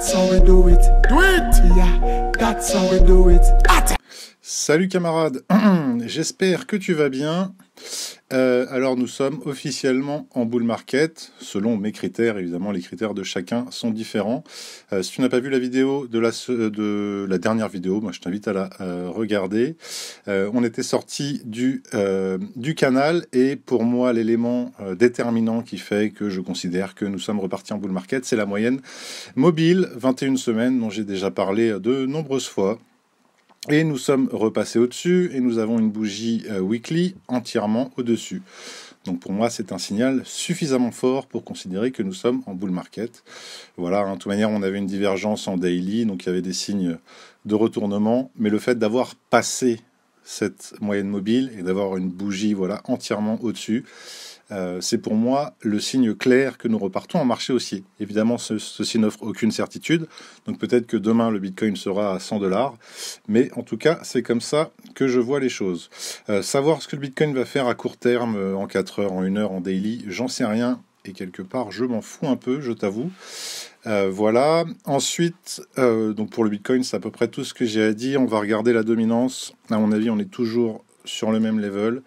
That's how we do it. Do it! Yeah, that's how we do it. Salut camarades, j'espère que tu vas bien. Alors nous sommes officiellement en bull market, selon mes critères, évidemment les critères de chacun sont différents. Si tu n'as pas vu la vidéo de la dernière vidéo, moi je t'invite à la regarder. On était sorti du canal et pour moi l'élément déterminant qui fait que je considère que nous sommes repartis en bull market, c'est la moyenne mobile, 21 semaines dont j'ai déjà parlé de nombreuses fois. Et nous sommes repassés au-dessus et nous avons une bougie weekly entièrement au-dessus. Donc pour moi, c'est un signal suffisamment fort pour considérer que nous sommes en bull market. Voilà, de toute manière, on avait une divergence en daily, donc il y avait des signes de retournement. Mais le fait d'avoir passé cette moyenne mobile et d'avoir une bougie entièrement au-dessus, c'est pour moi le signe clair que nous repartons en marché haussier. Évidemment, ceci n'offre aucune certitude, donc peut-être que demain le Bitcoin sera à 100$, mais en tout cas, c'est comme ça que je vois les choses. Savoir ce que le Bitcoin va faire à court terme, en 4 heures, en 1 heure, en daily, j'en sais rien, et quelque part, je m'en fous un peu, je t'avoue. Voilà. Ensuite, donc pour le Bitcoin, c'est à peu près tout ce que j'ai à dire. On va regarder la dominance. À mon avis, on est toujours sur le même level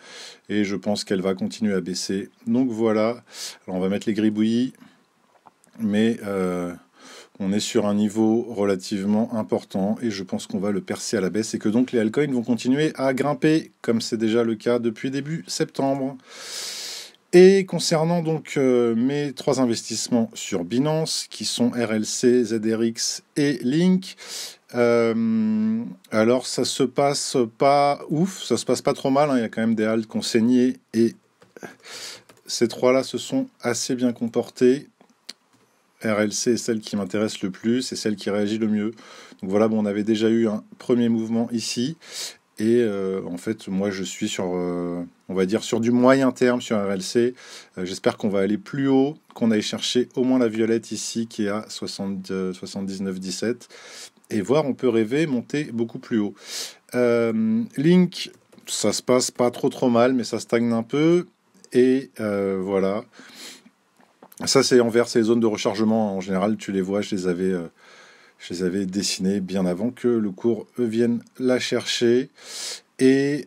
et je pense qu'elle va continuer à baisser. Donc voilà. Alors on va mettre les gribouillis, mais on est sur un niveau relativement important et je pense qu'on va le percer à la baisse et que donc les altcoins vont continuer à grimper comme c'est déjà le cas depuis début septembre. Et concernant donc mes 3 investissements sur Binance, qui sont RLC, ZRX et Link, alors ça se passe pas ouf, ça se passe pas trop mal, hein, il y a quand même des halts qui ont saigné et ces 3-là se sont assez bien comportés. RLC est celle qui m'intéresse le plus, c'est celle qui réagit le mieux. Donc voilà, bon, on avait déjà eu un premier mouvement ici. Et en fait, moi, je suis sur, on va dire, sur du moyen terme sur RLC. J'espère qu'on va aller plus haut, qu'on aille chercher au moins la violette ici, qui est à 79,17. Et voir, on peut rêver, monter beaucoup plus haut. Link, ça se passe pas trop mal, mais ça stagne un peu. Et voilà. Ça, c'est envers ces zones de rechargement. En général, tu les vois, je les avais dessinées bien avant que le cours vienne la chercher. Et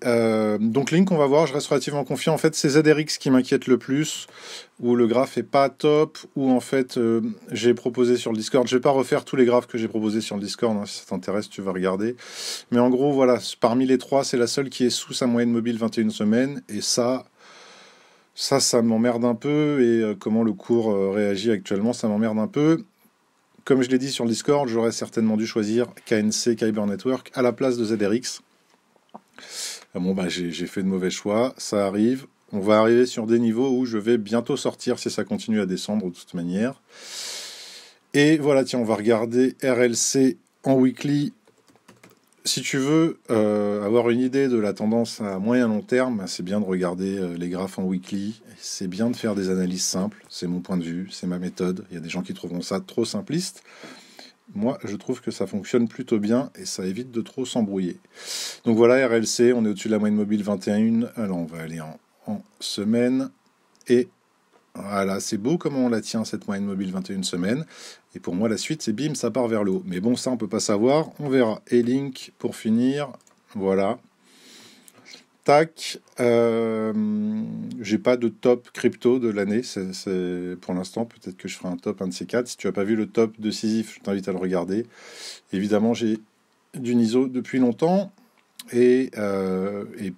donc Link, on va voir, je reste relativement confiant. En fait, c'est ZRX qui m'inquiète le plus, où le graphe est pas top, où en fait j'ai proposé sur le Discord. Je vais pas refaire tous les graphes que j'ai proposés sur le Discord, hein, si ça t'intéresse, tu vas regarder. Mais en gros, voilà, parmi les 3, c'est la seule qui est sous sa moyenne mobile 21 semaines. Et ça m'emmerde un peu. Et comment le cours réagit actuellement, ça m'emmerde un peu. Comme je l'ai dit sur le Discord, j'aurais certainement dû choisir KNC, Kyber Network, à la place de ZRX. Bon, j'ai fait de mauvais choix, ça arrive. On va arriver sur des niveaux où je vais bientôt sortir si ça continue à descendre de toute manière. Et voilà, tiens, on va regarder RLC en weekly. Si tu veux avoir une idée de la tendance à moyen long terme, c'est bien de regarder les graphes en weekly. C'est bien de faire des analyses simples. C'est mon point de vue, c'est ma méthode. Il y a des gens qui trouveront ça trop simpliste. Moi, je trouve que ça fonctionne plutôt bien et ça évite de trop s'embrouiller. Donc voilà, RLC, on est au-dessus de la moyenne mobile 21. Alors on va aller en semaine. Et voilà, c'est beau comment on la tient, cette moyenne mobile 21 semaines. Et pour moi, la suite, c'est bim, ça part vers le haut. Mais bon, ça, on peut pas savoir. On verra. Et Link, pour finir, voilà. Tac. J'ai pas de top crypto de l'année. C'est pour l'instant, peut-être que je ferai un top, un de ces 4. Si tu n'as pas vu le top de Sisyphe, je t'invite à le regarder. Évidemment, j'ai du NISO depuis longtemps. Et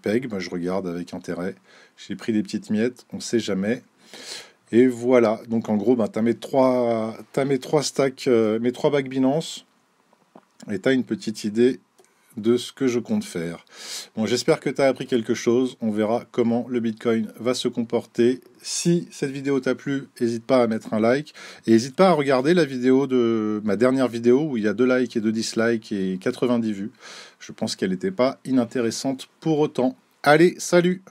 PEG, je regarde avec intérêt. J'ai pris des petites miettes, on sait jamais. Et voilà, donc en gros, tu as mes 3 stacks, mes 3 bacs Binance, et tu as une petite idée de ce que je compte faire. Bon, j'espère que tu as appris quelque chose. On verra comment le Bitcoin va se comporter. Si cette vidéo t'a plu, n'hésite pas à mettre un like. Et n'hésite pas à regarder la vidéo de ma dernière vidéo où il y a 2 likes et 2 dislikes et 90 vues. Je pense qu'elle n'était pas inintéressante pour autant. Allez, salut!